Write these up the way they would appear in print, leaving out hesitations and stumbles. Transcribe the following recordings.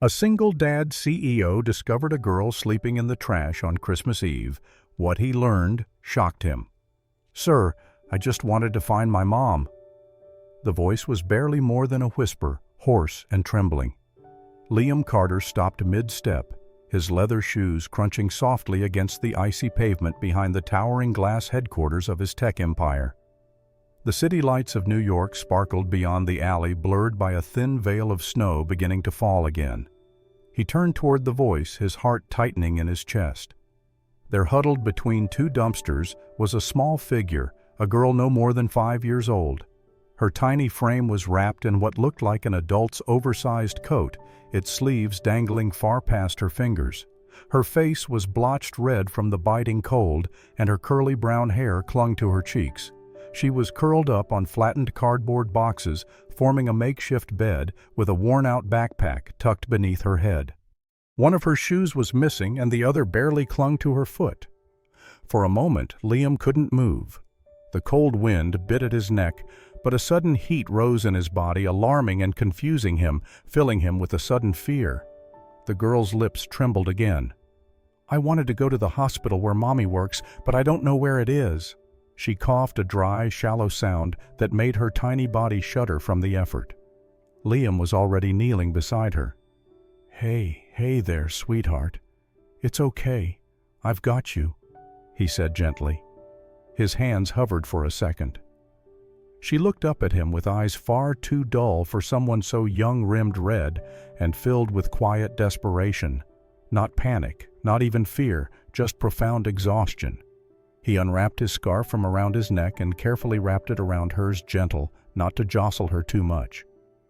A single-dad CEO discovered a girl sleeping in the trash on Christmas Eve. What he learned shocked him. "Sir, I just wanted to find my mom." The voice was barely more than a whisper, hoarse and trembling. Liam Carter stopped mid-step, his leather shoes crunching softly against the icy pavement behind the towering glass headquarters of his tech empire. The city lights of New York sparkled beyond the alley, blurred by a thin veil of snow beginning to fall again. He turned toward the voice, his heart tightening in his chest. There, huddled between two dumpsters, was a small figure, a girl no more than 5 years old. Her tiny frame was wrapped in what looked like an adult's oversized coat, its sleeves dangling far past her fingers. Her face was blotched red from the biting cold, and her curly brown hair clung to her cheeks. She was curled up on flattened cardboard boxes, forming a makeshift bed with a worn-out backpack tucked beneath her head. One of her shoes was missing and the other barely clung to her foot. For a moment, Liam couldn't move. The cold wind bit at his neck, but a sudden heat rose in his body, alarming and confusing him, filling him with a sudden fear. The girl's lips trembled again. "I wanted to go to the hospital where Mommy works, but I don't know where it is." She coughed a dry, shallow sound that made her tiny body shudder from the effort. Liam was already kneeling beside her. Hey there, sweetheart. It's okay. I've got you," he said gently. His hands hovered for a second. She looked up at him with eyes far too dull for someone so young, rimmed red, and filled with quiet desperation. Not panic, not even fear, just profound exhaustion. He unwrapped his scarf from around his neck and carefully wrapped it around hers, gentle, not to jostle her too much.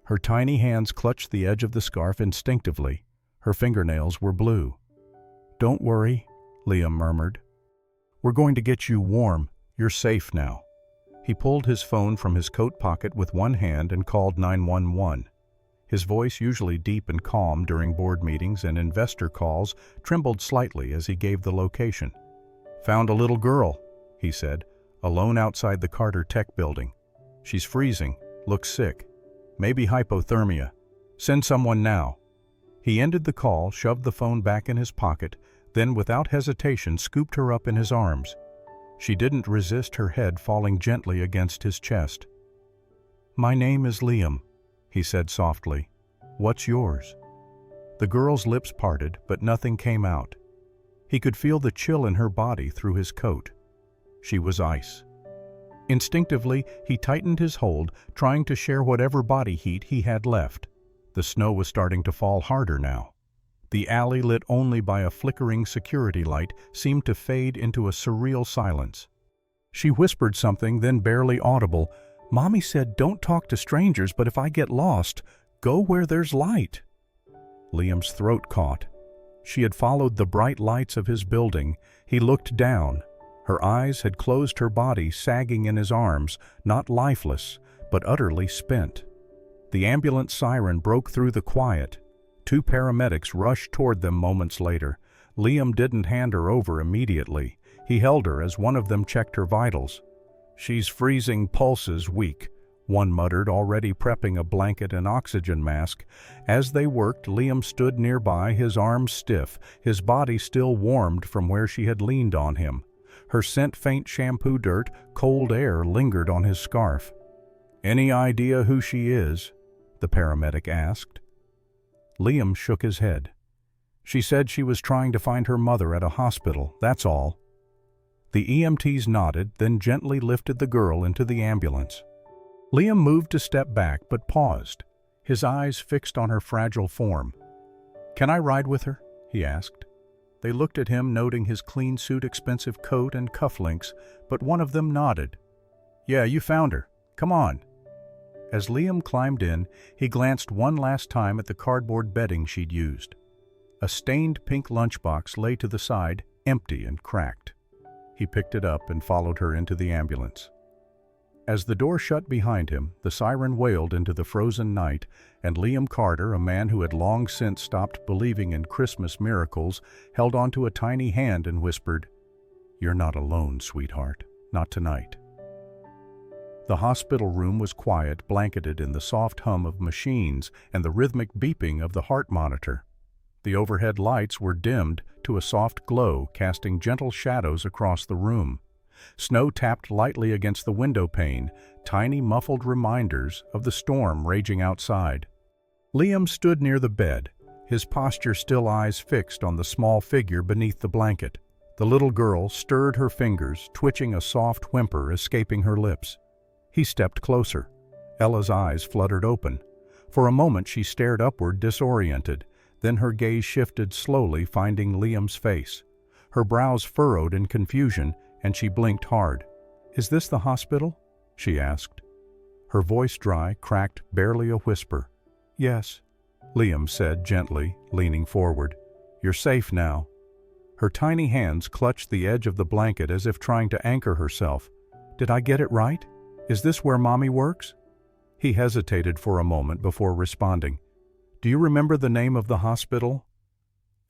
Her tiny hands clutched the edge of the scarf instinctively. Her fingernails were blue. "Don't worry," Liam murmured. "We're going to get you warm. You're safe now." He pulled his phone from his coat pocket with one hand and called 911. His voice, usually deep and calm during board meetings and investor calls, trembled slightly as he gave the location. "Found a little girl," he said, "alone outside the Carter Tech building. She's freezing, looks sick. Maybe hypothermia. Send someone now." He ended the call, shoved the phone back in his pocket, then without hesitation scooped her up in his arms. She didn't resist, her head falling gently against his chest. "My name is Liam," he said softly. "What's yours?" The girl's lips parted, but nothing came out. He could feel the chill in her body through his coat. She was ice. Instinctively, he tightened his hold, trying to share whatever body heat he had left. The snow was starting to fall harder now. The alley, lit only by a flickering security light, seemed to fade into a surreal silence. She whispered something, then barely audible. "Mommy said don't talk to strangers, but if I get lost, go where there's light." Liam's throat caught. She had followed the bright lights of his building. He looked down. Her eyes had closed her body, sagging in his arms, not lifeless, but utterly spent. The ambulance siren broke through the quiet. 2 paramedics rushed toward them moments later. Liam didn't hand her over immediately. He held her as one of them checked her vitals. "She's freezing, pulses weak," one muttered, already prepping a blanket and oxygen mask. As they worked, Liam stood nearby, his arms stiff, his body still warmed from where she had leaned on him. Her scent, faint shampoo dirt, cold air lingered on his scarf. "Any idea who she is?" the paramedic asked. Liam shook his head. "She said she was trying to find her mother at a hospital, that's all." The EMTs nodded, then gently lifted the girl into the ambulance. Liam moved to step back, but paused, his eyes fixed on her fragile form. "Can I ride with her?" he asked. They looked at him, noting his clean suit, expensive coat, and cufflinks, but one of them nodded. "Yeah, you found her. Come on." As Liam climbed in, he glanced one last time at the cardboard bedding she'd used. A stained pink lunchbox lay to the side, empty and cracked. He picked it up and followed her into the ambulance. As the door shut behind him, the siren wailed into the frozen night, and Liam Carter, a man who had long since stopped believing in Christmas miracles, held onto a tiny hand and whispered, "You're not alone, sweetheart. Not tonight." The hospital room was quiet, blanketed in the soft hum of machines and the rhythmic beeping of the heart monitor. The overhead lights were dimmed to a soft glow, casting gentle shadows across the room. Snow tapped lightly against the window pane, tiny muffled reminders of the storm raging outside. Liam stood near the bed, his posture still, eyes fixed on the small figure beneath the blanket. The little girl stirred her fingers, twitching, a soft whimper escaping her lips. He stepped closer. Ella's eyes fluttered open. For a moment she stared upward, disoriented. Then her gaze shifted slowly, finding Liam's face. Her brows furrowed in confusion, and she blinked hard. "Is this the hospital?" she asked. Her voice dry, cracked, barely a whisper. "Yes," Liam said gently, leaning forward. "You're safe now." Her tiny hands clutched the edge of the blanket as if trying to anchor herself. "Did I get it right? Is this where Mommy works?" He hesitated for a moment before responding. "Do you remember the name of the hospital?"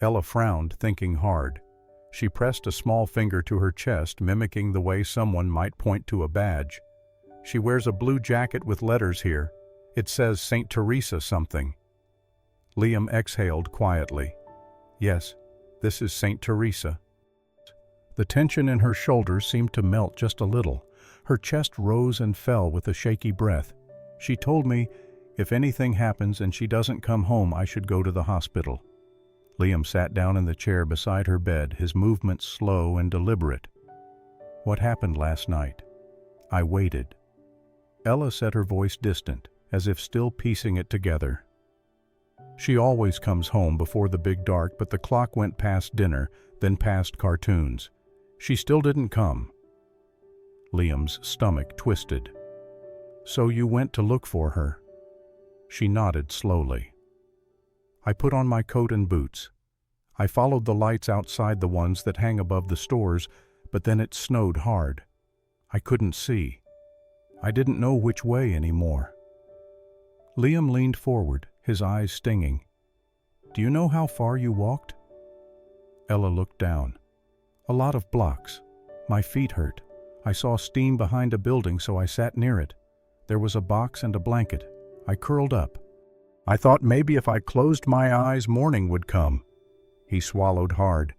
Ella frowned, thinking hard. She pressed a small finger to her chest, mimicking the way someone might point to a badge. "She wears a blue jacket with letters here. It says St. Teresa something." Liam exhaled quietly. "Yes, this is St. Teresa." The tension in her shoulders seemed to melt just a little. Her chest rose and fell with a shaky breath. "She told me, if anything happens and she doesn't come home, I should go to the hospital." Liam sat down in the chair beside her bed, his movements slow and deliberate. "What happened last night?" "I waited." Ella said, her voice distant, as if still piecing it together. "She always comes home before the big dark, but the clock went past dinner, then past cartoons. She still didn't come." Liam's stomach twisted. "So you went to look for her?" She nodded slowly. "I put on my coat and boots. I followed the lights outside, the ones that hang above the stores, but then it snowed hard. I couldn't see. I didn't know which way anymore." Liam leaned forward, his eyes stinging. "Do you know how far you walked?" Ella looked down. "A lot of blocks. My feet hurt. I saw steam behind a building, so I sat near it. There was a box and a blanket. I curled up. I thought maybe if I closed my eyes, morning would come." He swallowed hard.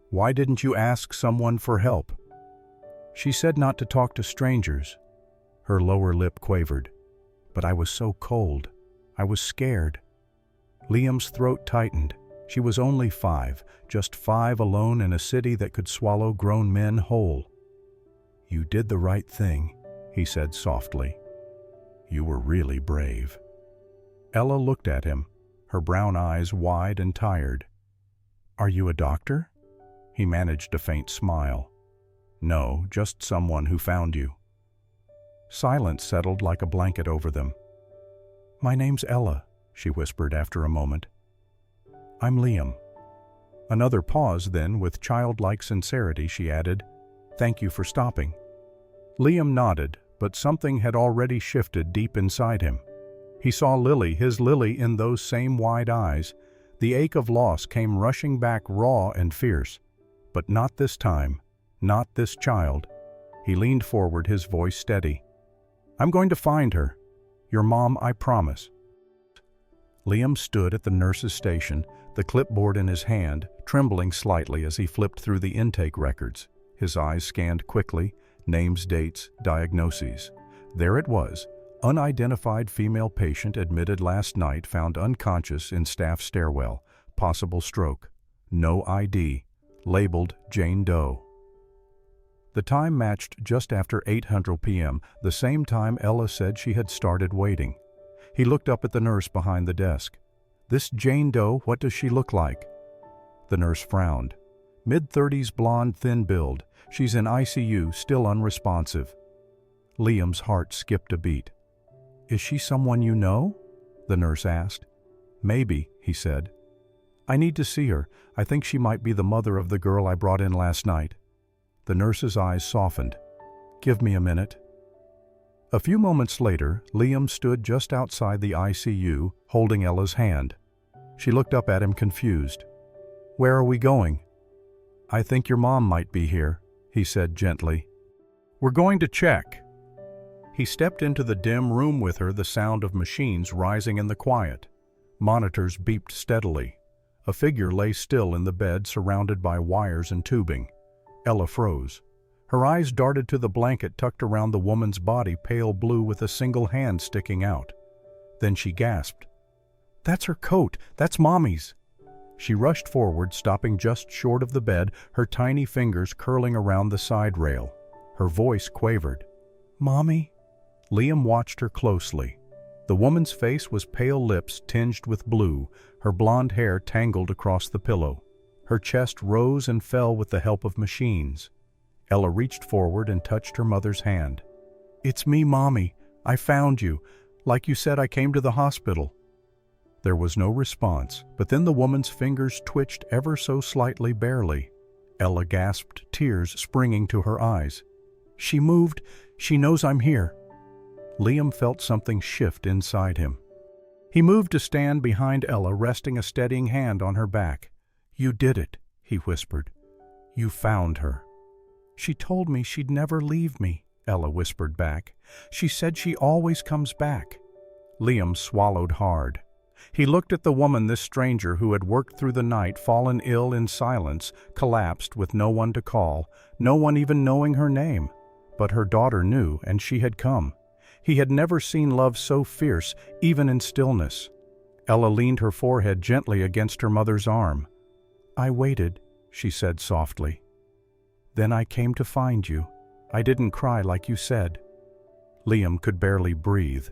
"Why didn't you ask someone for help?" "She said not to talk to strangers." Her lower lip quavered. "But I was so cold. I was scared." Liam's throat tightened. She was only 5, just 5, alone in a city that could swallow grown men whole. "You did the right thing," he said softly. "You were really brave." Ella looked at him, her brown eyes wide and tired. "Are you a doctor?" He managed a faint smile. "No, just someone who found you." Silence settled like a blanket over them. "My name's Ella," she whispered after a moment. "I'm Liam." Another pause, then, with childlike sincerity, she added, "Thank you for stopping." Liam nodded, but something had already shifted deep inside him. He saw Lily, his Lily, in those same wide eyes. The ache of loss came rushing back, raw and fierce. But not this time, not this child. He leaned forward, his voice steady. "I'm going to find her. Your mom, I promise." Liam stood at the nurse's station, the clipboard in his hand, trembling slightly as he flipped through the intake records. His eyes scanned quickly, names, dates, diagnoses. There it was, unidentified female patient admitted last night, found unconscious in staff stairwell, possible stroke, no ID, labeled Jane Doe. The time matched just after 8:00 p.m., the same time Ella said she had started waiting. He looked up at the nurse behind the desk. "This Jane Doe, what does she look like?" The nurse frowned. Mid-30s, blonde, thin build. She's in ICU, still unresponsive. Liam's heart skipped a beat. "Is she someone you know?" the nurse asked. "Maybe," he said. "I need to see her. I think she might be the mother of the girl I brought in last night." The nurse's eyes softened. "Give me a minute." A few moments later, Liam stood just outside the ICU, holding Ella's hand. She looked up at him, confused. "Where are we going?" "I think your mom might be here," he said gently. "We're going to check." He stepped into the dim room with her, the sound of machines rising in the quiet. Monitors beeped steadily. A figure lay still in the bed, surrounded by wires and tubing. Ella froze. Her eyes darted to the blanket tucked around the woman's body, pale blue with a single hand sticking out. Then she gasped. "That's her coat! That's Mommy's!" She rushed forward, stopping just short of the bed, her tiny fingers curling around the side rail. Her voice quavered. "Mommy?" Liam watched her closely. The woman's face was pale lips tinged with blue, her blonde hair tangled across the pillow. Her chest rose and fell with the help of machines. Ella reached forward and touched her mother's hand. "It's me, Mommy. I found you. Like you said, I came to the hospital." There was no response, but then the woman's fingers twitched ever so slightly, barely. Ella gasped, tears springing to her eyes. "She moved. She knows I'm here." Liam felt something shift inside him. He moved to stand behind Ella, resting a steadying hand on her back. "You did it," he whispered. "You found her." "She told me she'd never leave me," Ella whispered back. "She said she always comes back." Liam swallowed hard. He looked at the woman, this stranger who had worked through the night, fallen ill in silence, collapsed with no one to call, no one even knowing her name. But her daughter knew, and she had come. He had never seen love so fierce, even in stillness. Ella leaned her forehead gently against her mother's arm. "I waited," she said softly. "Then I came to find you. I didn't cry like you said." Liam could barely breathe.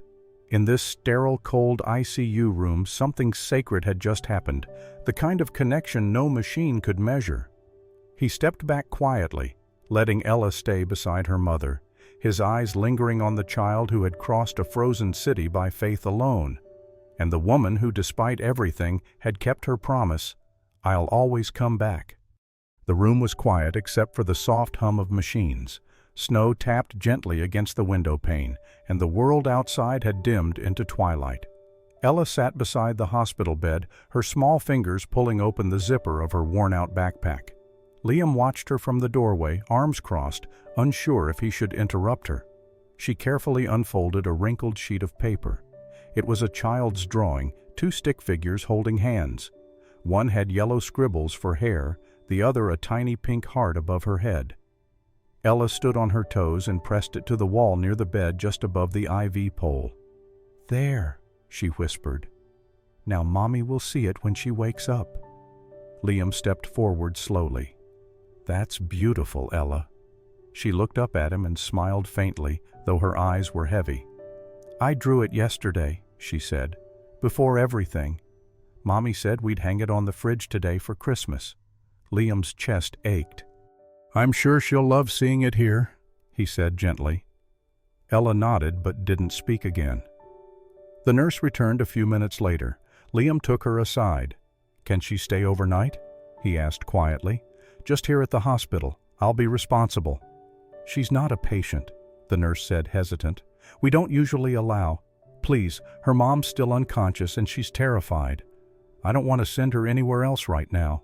In this sterile, cold ICU room, something sacred had just happened, the kind of connection no machine could measure. He stepped back quietly, letting Ella stay beside her mother, his eyes lingering on the child who had crossed a frozen city by faith alone, and the woman who, despite everything, had kept her promise, "I'll always come back." The room was quiet except for the soft hum of machines. Snow tapped gently against the window pane, and the world outside had dimmed into twilight. Ella sat beside the hospital bed, her small fingers pulling open the zipper of her worn-out backpack. Liam watched her from the doorway, arms crossed, unsure if he should interrupt her. She carefully unfolded a wrinkled sheet of paper. It was a child's drawing, 2 stick figures holding hands. One had yellow scribbles for hair, the other a tiny pink heart above her head. Ella stood on her toes and pressed it to the wall near the bed just above the IV pole. "There," she whispered. "Now Mommy will see it when she wakes up." Liam stepped forward slowly. "That's beautiful, Ella." She looked up at him and smiled faintly, though her eyes were heavy. "I drew it yesterday," she said, "before everything. Mommy said we'd hang it on the fridge today for Christmas." Liam's chest ached. "I'm sure she'll love seeing it here," he said gently. Ella nodded but didn't speak again. The nurse returned a few minutes later. Liam took her aside. "Can she stay overnight?" he asked quietly. "Just here at the hospital. I'll be responsible." "She's not a patient," the nurse said, hesitant. "We don't usually allow. Please, her mom's still unconscious and she's terrified. I don't want to send her anywhere else right now."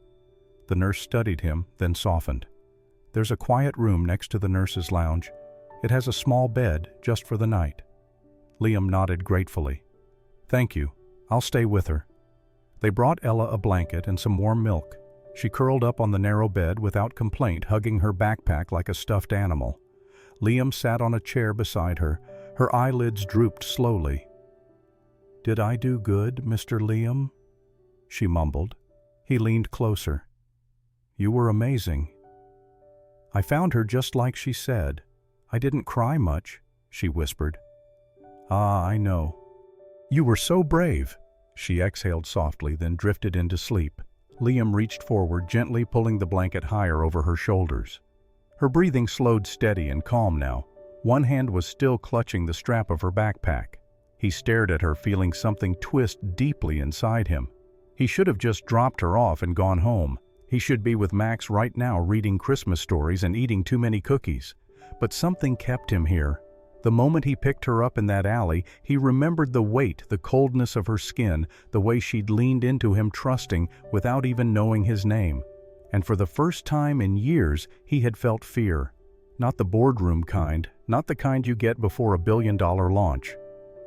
The nurse studied him, then softened. "There's a quiet room next to the nurse's lounge. It has a small bed just for the night." Liam nodded gratefully. "Thank you. I'll stay with her." They brought Ella a blanket and some warm milk. She curled up on the narrow bed without complaint, hugging her backpack like a stuffed animal. Liam sat on a chair beside her. Her eyelids drooped slowly. "Did I do good, Mr. Liam?" she mumbled. He leaned closer. "You were amazing." "I found her just like she said. I didn't cry much," she whispered. "Ah, I know." "You were so brave." She exhaled softly, then drifted into sleep. Liam reached forward, gently pulling the blanket higher over her shoulders. Her breathing slowed, steady and calm now. One hand was still clutching the strap of her backpack. He stared at her, feeling something twist deeply inside him. He should have just dropped her off and gone home. He should be with Max right now, reading Christmas stories and eating too many cookies. But something kept him here. The moment he picked her up in that alley, he remembered the weight, the coldness of her skin, the way she'd leaned into him trusting without even knowing his name. And for the first time in years, he had felt fear. Not the boardroom kind, not the kind you get before a billion-dollar launch.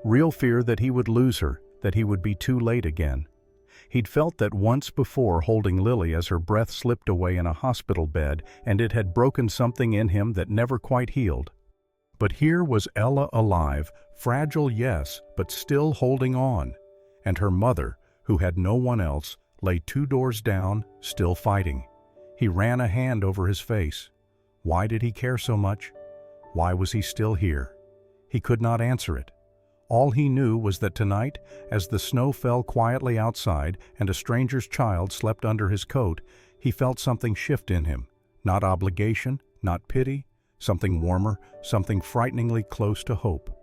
Real fear that he would lose her, that he would be too late again. He'd felt that once before holding Lily as her breath slipped away in a hospital bed, and it had broken something in him that never quite healed. But here was Ella alive, fragile yes, but still holding on. And her mother, who had no one else, lay 2 doors down, still fighting. He ran a hand over his face. Why did he care so much? Why was he still here? He could not answer it. All he knew was that tonight, as the snow fell quietly outside and a stranger's child slept under his coat, he felt something shift in him. Not obligation, not pity, something warmer, something frighteningly close to hope.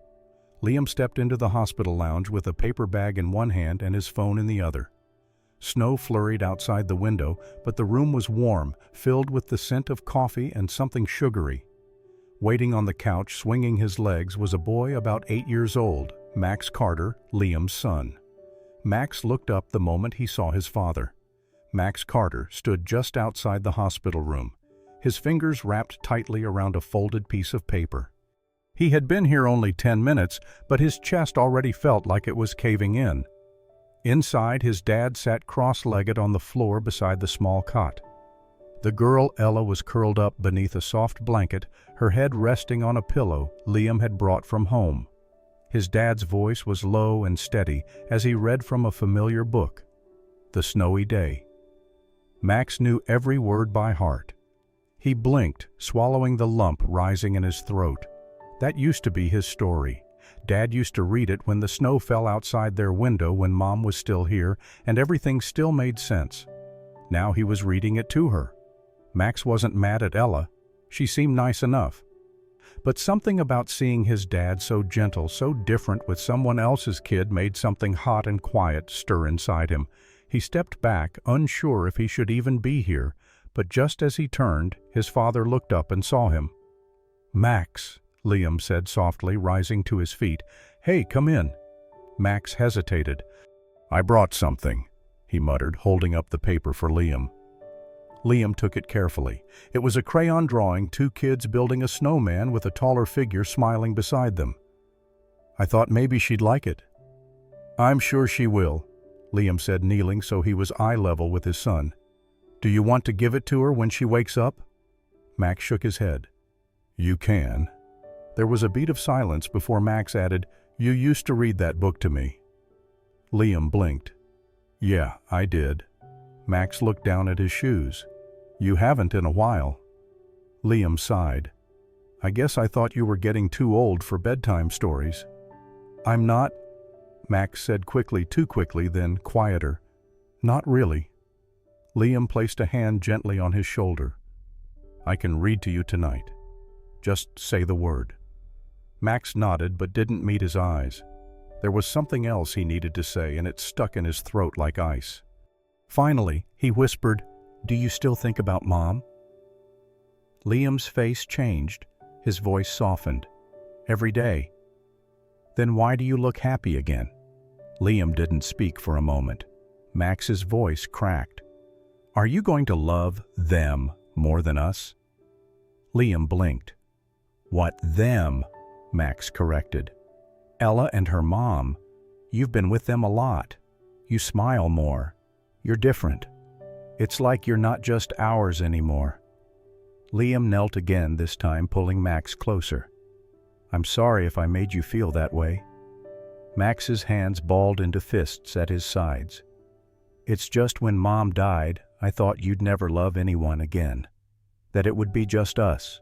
Liam stepped into the hospital lounge with a paper bag in one hand and his phone in the other. Snow flurried outside the window, but the room was warm, filled with the scent of coffee and something sugary. Waiting on the couch, swinging his legs, was a boy about 8 years old, Max Carter, Liam's son. Max looked up the moment he saw his father. Max Carter stood just outside the hospital room, his fingers wrapped tightly around a folded piece of paper. He had been here only 10 minutes, but his chest already felt like it was caving in. Inside, his dad sat cross-legged on the floor beside the small cot. The girl, Ella, was curled up beneath a soft blanket, her head resting on a pillow Liam had brought from home. His dad's voice was low and steady as he read from a familiar book, The Snowy Day. Max knew every word by heart. He blinked, swallowing the lump rising in his throat. That used to be his story. Dad used to read it when the snow fell outside their window when Mom was still here, and everything still made sense. Now he was reading it to her. Max wasn't mad at Ella. She seemed nice enough. But something about seeing his dad so gentle, so different with someone else's kid made something hot and quiet stir inside him. He stepped back, unsure if he should even be here, but just as he turned, his father looked up and saw him. "Max," Liam said softly, rising to his feet. "Hey, come in." Max hesitated. "I brought something," he muttered, holding up the paper for Liam. Liam took it carefully. It was a crayon drawing, 2 kids building a snowman with a taller figure smiling beside them. "I thought maybe she'd like it." "I'm sure she will," Liam said, kneeling so he was eye level with his son. "Do you want to give it to her when she wakes up?" Max shook his head. "You can." There was a beat of silence before Max added, "You used to read that book to me." Liam blinked. "Yeah, I did." Max looked down at his shoes. "You haven't in a while." Liam sighed. "I guess I thought you were getting too old for bedtime stories." "I'm not," Max said quickly, too quickly, then quieter. "Not really." Liam placed a hand gently on his shoulder. "I can read to you tonight. Just say the word." Max nodded but didn't meet his eyes. There was something else he needed to say, and it stuck in his throat like ice. Finally, he whispered, "Do you still think about Mom?" Liam's face changed, his voice softened. "Every day." "Then why do you look happy again?" Liam didn't speak for a moment. Max's voice cracked. "Are you going to love them more than us?" Liam blinked. "What them?" Max corrected. "Ella and her mom. You've been with them a lot. You smile more. You're different. It's like you're not just ours anymore." Liam knelt again, this time pulling Max closer. "I'm sorry if I made you feel that way." Max's hands balled into fists at his sides. "It's just when Mom died, I thought you'd never love anyone again. That it would be just us."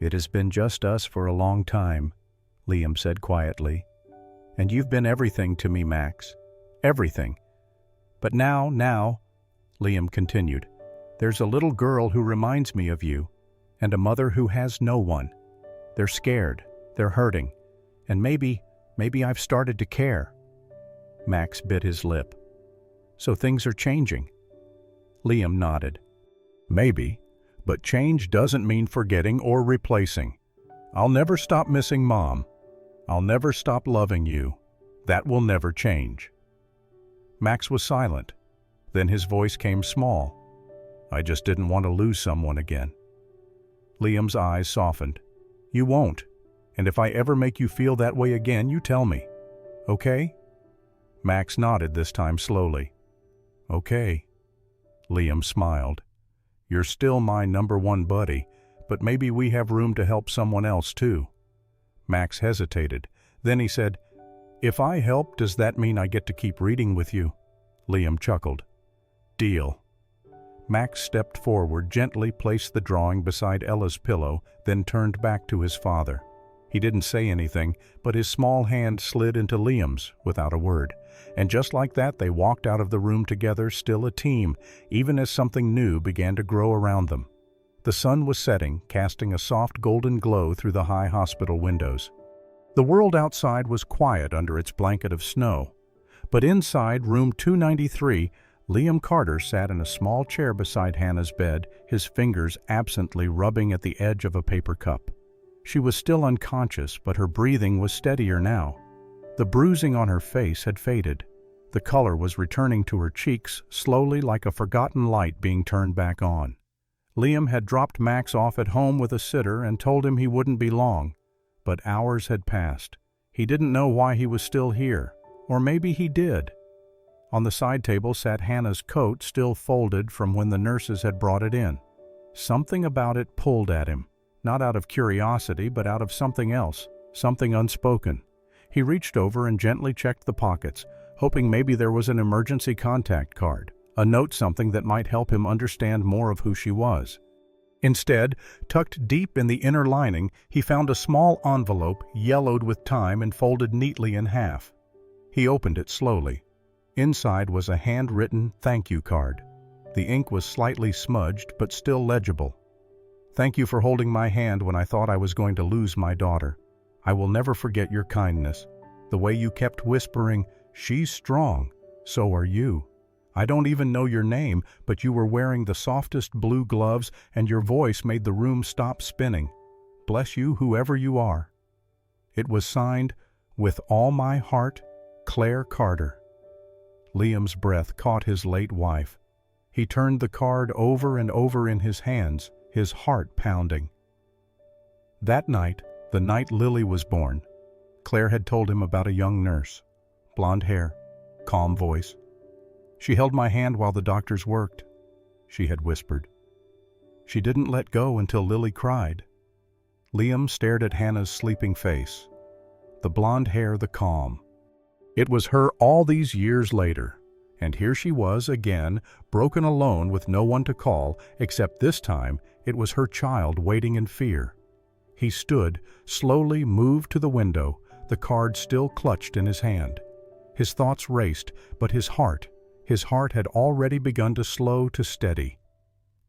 "It has been just us for a long time," Liam said quietly. "And you've been everything to me, Max. Everything. But now, Liam continued, "there's a little girl who reminds me of you, and a mother who has no one. They're scared, they're hurting, and maybe I've started to care." Max bit his lip. "So things are changing?" Liam nodded. "Maybe, but change doesn't mean forgetting or replacing. I'll never stop missing Mom. I'll never stop loving you. That will never change." Max was silent. Then his voice came small. "I just didn't want to lose someone again." Liam's eyes softened. You won't. And if I ever make you feel that way again, you tell me. Okay? Max nodded this time slowly. Okay. Liam smiled. You're still my #1 buddy, but maybe we have room to help someone else too. Max hesitated. Then he said, If I help, does that mean I get to keep reading with you? Liam chuckled. Deal. Max stepped forward, gently placed the drawing beside Ella's pillow, then turned back to his father. He didn't say anything, but his small hand slid into Liam's without a word. And just like that, they walked out of the room together, still a team, even as something new began to grow around them. The sun was setting, casting a soft golden glow through the high hospital windows. The world outside was quiet under its blanket of snow. But inside room 293, Liam Carter sat in a small chair beside Hannah's bed, his fingers absently rubbing at the edge of a paper cup. She was still unconscious, but her breathing was steadier now. The bruising on her face had faded. The color was returning to her cheeks, slowly, like a forgotten light being turned back on. Liam had dropped Max off at home with a sitter and told him he wouldn't be long. But hours had passed. He didn't know why he was still here. Or maybe he did. On the side table sat Hannah's coat, still folded from when the nurses had brought it in. Something about it pulled at him. Not out of curiosity, but out of something else, something unspoken. He reached over and gently checked the pockets, hoping maybe there was an emergency contact card, a note, something that might help him understand more of who she was. Instead, tucked deep in the inner lining, he found a small envelope, yellowed with time and folded neatly in half. He opened it slowly. Inside was a handwritten thank you card. The ink was slightly smudged, but still legible. Thank you for holding my hand when I thought I was going to lose my daughter. I will never forget your kindness. The way you kept whispering, she's strong, so are you. I don't even know your name, but you were wearing the softest blue gloves and your voice made the room stop spinning. Bless you, whoever you are. It was signed, with all my heart, Claire Carter. Liam's breath caught his late wife. He turned the card over and over in his hands, his heart pounding. That night, the night Lily was born, Claire had told him about a young nurse. Blonde hair, calm voice. She held my hand while the doctors worked, she had whispered. She didn't let go until Lily cried. Liam stared at Hannah's sleeping face. The blonde hair, the calm. It was her all these years later, and here she was again, broken alone with no one to call, except this time it was her child waiting in fear. He stood, slowly moved to the window, the card still clutched in his hand. His thoughts raced, but his heart had already begun to slow to steady.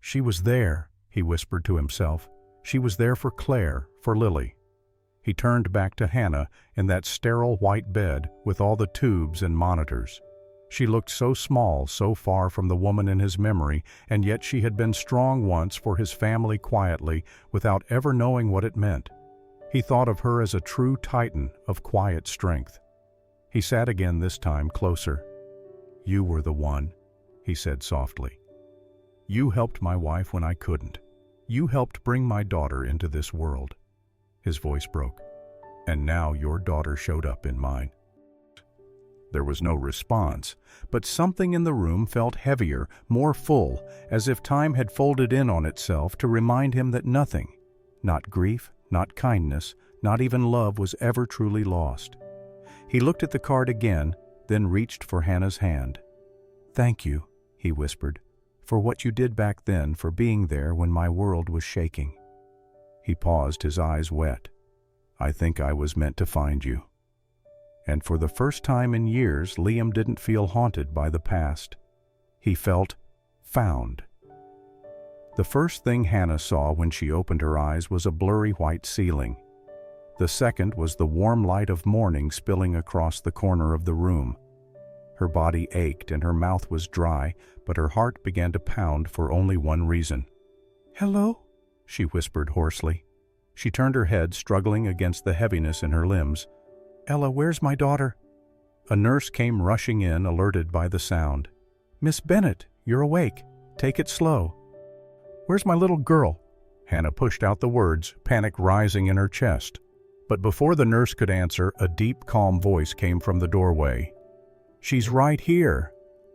She was there, he whispered to himself. She was there for Claire, for Lily. He turned back to Hannah in that sterile white bed with all the tubes and monitors. She looked so small, so far from the woman in his memory, and yet she had been strong once for his family quietly, without ever knowing what it meant. He thought of her as a true titan of quiet strength. He sat again, this time closer. You were the one, he said softly. You helped my wife when I couldn't. You helped bring my daughter into this world. His voice broke. And now your daughter showed up in mine. There was no response, but something in the room felt heavier, more full, as if time had folded in on itself to remind him that nothing, not grief, not kindness, not even love, was ever truly lost. He looked at the card again, then reached for Hannah's hand. Thank you, he whispered, for what you did back then, for being there when my world was shaking. He paused, his eyes wet. I think I was meant to find you. And for the first time in years, Liam didn't feel haunted by the past. He felt found. The first thing Hannah saw when she opened her eyes was a blurry white ceiling. The second was the warm light of morning spilling across the corner of the room. Her body ached and her mouth was dry, but her heart began to pound for only one reason. Hello? She whispered hoarsely. She turned her head, struggling against the heaviness in her limbs. Ella, where's my daughter? A nurse came rushing in, alerted by the sound. Miss Bennett, you're awake. Take it slow. Where's my little girl? Hannah pushed out the words, panic rising in her chest. But before the nurse could answer, a deep, calm voice came from the doorway. "She's right here."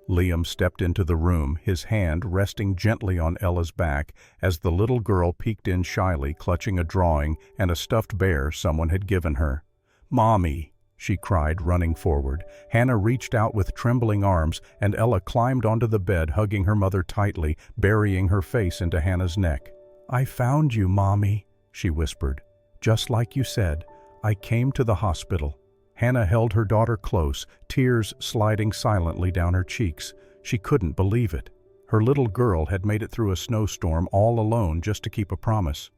Liam stepped into the room, his hand resting gently on Ella's back as the little girl peeked in shyly, clutching a drawing and a stuffed bear someone had given her. "Mommy!" she cried, running forward. Hannah reached out with trembling arms, and Ella climbed onto the bed, hugging her mother tightly, burying her face into Hannah's neck. "I found you, Mommy," she whispered. "Just like you said, I came to the hospital." Hannah held her daughter close, tears sliding silently down her cheeks. She couldn't believe it. Her little girl had made it through a snowstorm all alone just to keep a promise.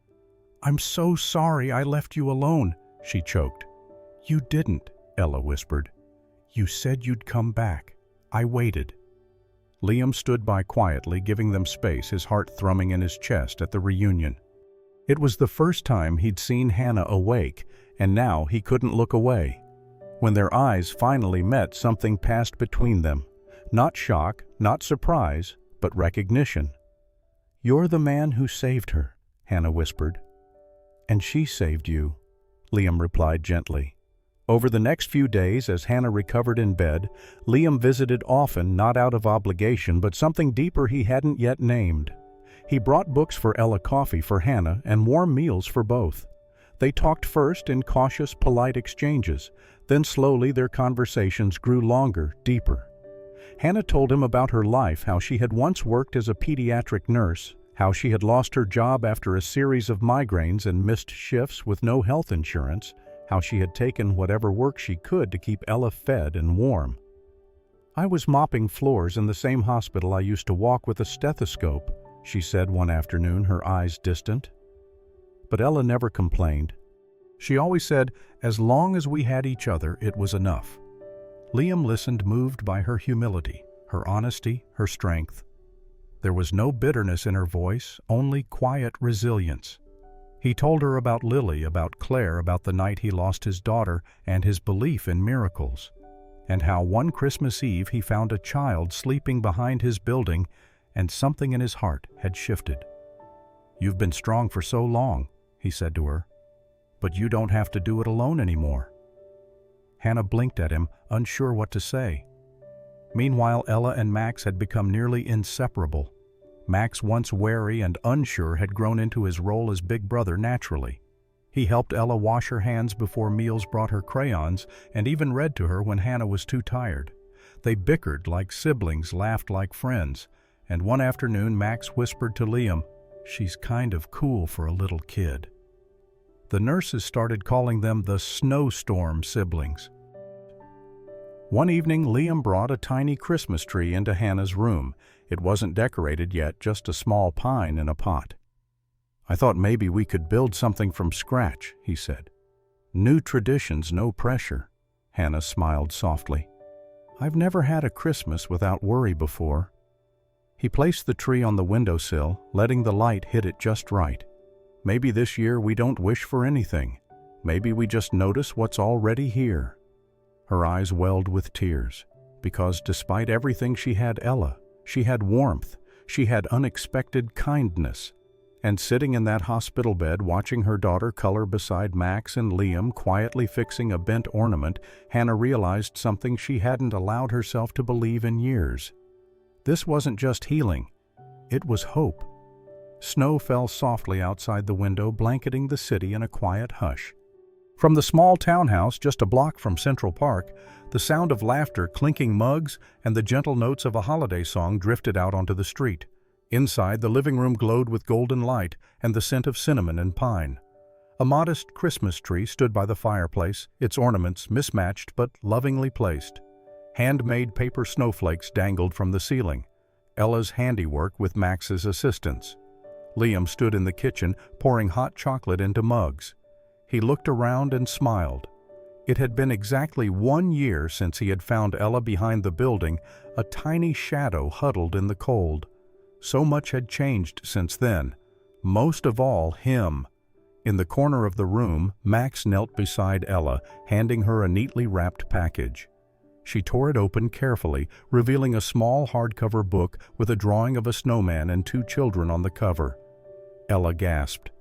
"I'm so sorry I left you alone," she choked. "You didn't," Ella whispered. "You said you'd come back. I waited." Liam stood by quietly, giving them space, his heart thrumming in his chest at the reunion. It was the first time he'd seen Hannah awake, and now he couldn't look away. When their eyes finally met, something passed between them. Not shock, not surprise, but recognition. "You're the man who saved her," Hannah whispered. "And she saved you," Liam replied gently. Over the next few days, as Hannah recovered in bed, Liam visited often, not out of obligation, but something deeper he hadn't yet named. He brought books for Ella, coffee for Hannah, and warm meals for both. They talked first in cautious, polite exchanges. Then slowly their conversations grew longer, deeper. Hannah told him about her life, how she had once worked as a pediatric nurse, how she had lost her job after a series of migraines and missed shifts with no health insurance, how she had taken whatever work she could to keep Ella fed and warm. "I was mopping floors in the same hospital I used to walk with a stethoscope," she said one afternoon, her eyes distant. But Ella never complained. She always said, as long as we had each other, it was enough. Liam listened, moved by her humility, her honesty, her strength. There was no bitterness in her voice, only quiet resilience. He told her about Lily, about Claire, about the night he lost his daughter and his belief in miracles, and how one Christmas Eve he found a child sleeping behind his building and something in his heart had shifted. "You've been strong for so long," he said to her, "but you don't have to do it alone anymore." Hannah blinked at him, unsure what to say. Meanwhile, Ella and Max had become nearly inseparable. Max, once wary and unsure, had grown into his role as big brother naturally. He helped Ella wash her hands before meals, brought her crayons, and even read to her when Hannah was too tired. They bickered like siblings, laughed like friends, and one afternoon Max whispered to Liam, "She's kind of cool for a little kid." The nurses started calling them the snowstorm siblings. One evening, Liam brought a tiny Christmas tree into Hannah's room. It wasn't decorated yet, just a small pine in a pot. "I thought maybe we could build something from scratch," he said. "New traditions, no pressure." Hannah smiled softly. "I've never had a Christmas without worry before." He placed the tree on the windowsill, letting the light hit it just right. "Maybe this year we don't wish for anything. Maybe we just notice what's already here." Her eyes welled with tears, because despite everything she had Ella, she had warmth, she had unexpected kindness. And sitting in that hospital bed, watching her daughter color beside Max and Liam, quietly fixing a bent ornament, Hannah realized something she hadn't allowed herself to believe in years. This wasn't just healing, it was hope. Snow fell softly outside the window, blanketing the city in a quiet hush. From the small townhouse just a block from Central Park, the sound of laughter, clinking mugs, and the gentle notes of a holiday song drifted out onto the street. Inside, the living room glowed with golden light and the scent of cinnamon and pine. A modest Christmas tree stood by the fireplace, its ornaments mismatched but lovingly placed. Handmade paper snowflakes dangled from the ceiling, Ella's handiwork with Max's assistance. Liam stood in the kitchen, pouring hot chocolate into mugs. He looked around and smiled. It had been exactly 1 year since he had found Ella behind the building, a tiny shadow huddled in the cold. So much had changed since then. Most of all, him. In the corner of the room, Max knelt beside Ella, handing her a neatly wrapped package. She tore it open carefully, revealing a small hardcover book with a drawing of a snowman and 2 children on the cover. Ella gasped.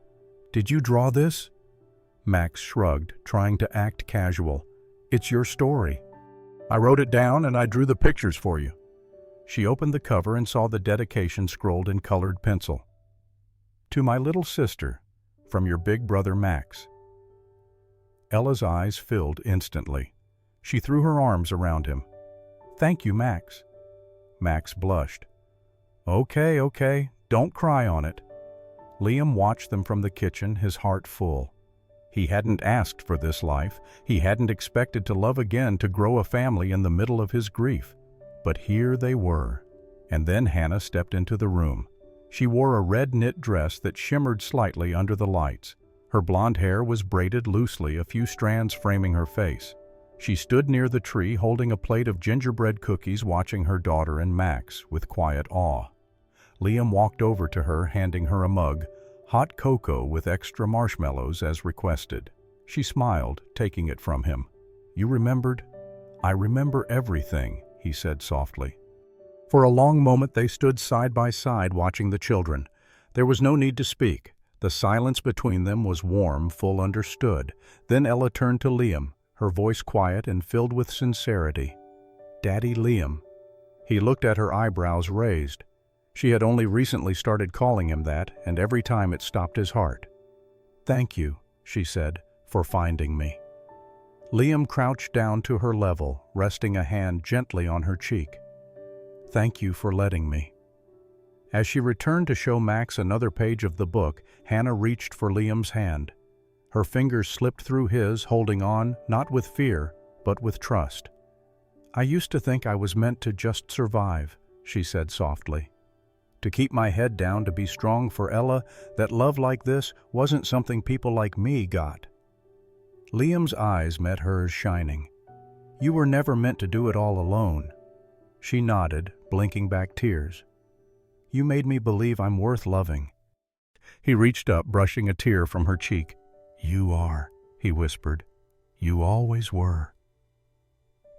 "Did you draw this?" Max shrugged, trying to act casual. "It's your story. I wrote it down and I drew the pictures for you." She opened the cover and saw the dedication scrolled in colored pencil. "To my little sister, from your big brother Max." Ella's eyes filled instantly. She threw her arms around him. "Thank you, Max." Max blushed. Okay, don't cry on it." Liam watched them from the kitchen, his heart full. He hadn't asked for this life. He hadn't expected to love again, to grow a family in the middle of his grief. But here they were. And then Hannah stepped into the room. She wore a red knit dress that shimmered slightly under the lights. Her blonde hair was braided loosely, a few strands framing her face. She stood near the tree holding a plate of gingerbread cookies, watching her daughter and Max with quiet awe. Liam walked over to her, handing her a mug, hot cocoa with extra marshmallows as requested. She smiled, taking it from him. "You remembered?" "I remember everything," he said softly. For a long moment they stood side by side watching the children. There was no need to speak. The silence between them was warm, full understood. Then Ella turned to Liam, her voice quiet and filled with sincerity. "Daddy Liam." He looked at her, eyebrows raised. She had only recently started calling him that, and every time it stopped his heart. "Thank you," she said, "for finding me." Liam crouched down to her level, resting a hand gently on her cheek. "Thank you for letting me." As she returned to show Max another page of the book, Hannah reached for Liam's hand. Her fingers slipped through his, holding on, not with fear, but with trust. "I used to think I was meant to just survive," she said softly. "To keep my head down, to be strong for Ella, that love like this wasn't something people like me got." Liam's eyes met hers, shining. "You were never meant to do it all alone." She nodded, blinking back tears. "You made me believe I'm worth loving." He reached up, brushing a tear from her cheek. "You are," he whispered. "You always were."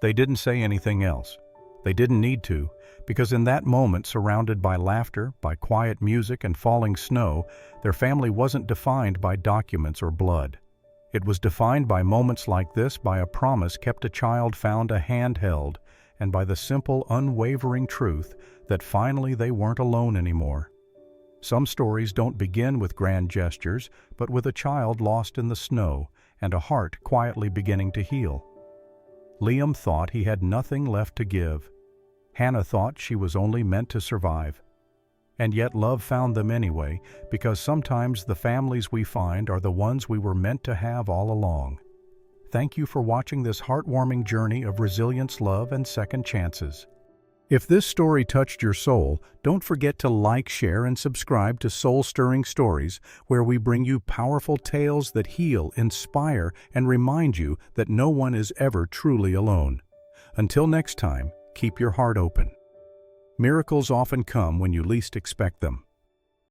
They didn't say anything else. They didn't need to, because in that moment, surrounded by laughter, by quiet music and falling snow, their family wasn't defined by documents or blood. It was defined by moments like this, by a promise kept, a child found, a hand held, and by the simple, unwavering truth that finally they weren't alone anymore. Some stories don't begin with grand gestures, but with a child lost in the snow and a heart quietly beginning to heal. Liam thought he had nothing left to give. Hannah thought she was only meant to survive. And yet love found them anyway, because sometimes the families we find are the ones we were meant to have all along. Thank you for watching this heartwarming journey of resilience, love, and second chances. If this story touched your soul, don't forget to like, share, and subscribe to Soul-Stirring Stories, where we bring you powerful tales that heal, inspire, and remind you that no one is ever truly alone. Until next time, keep your heart open. Miracles often come when you least expect them.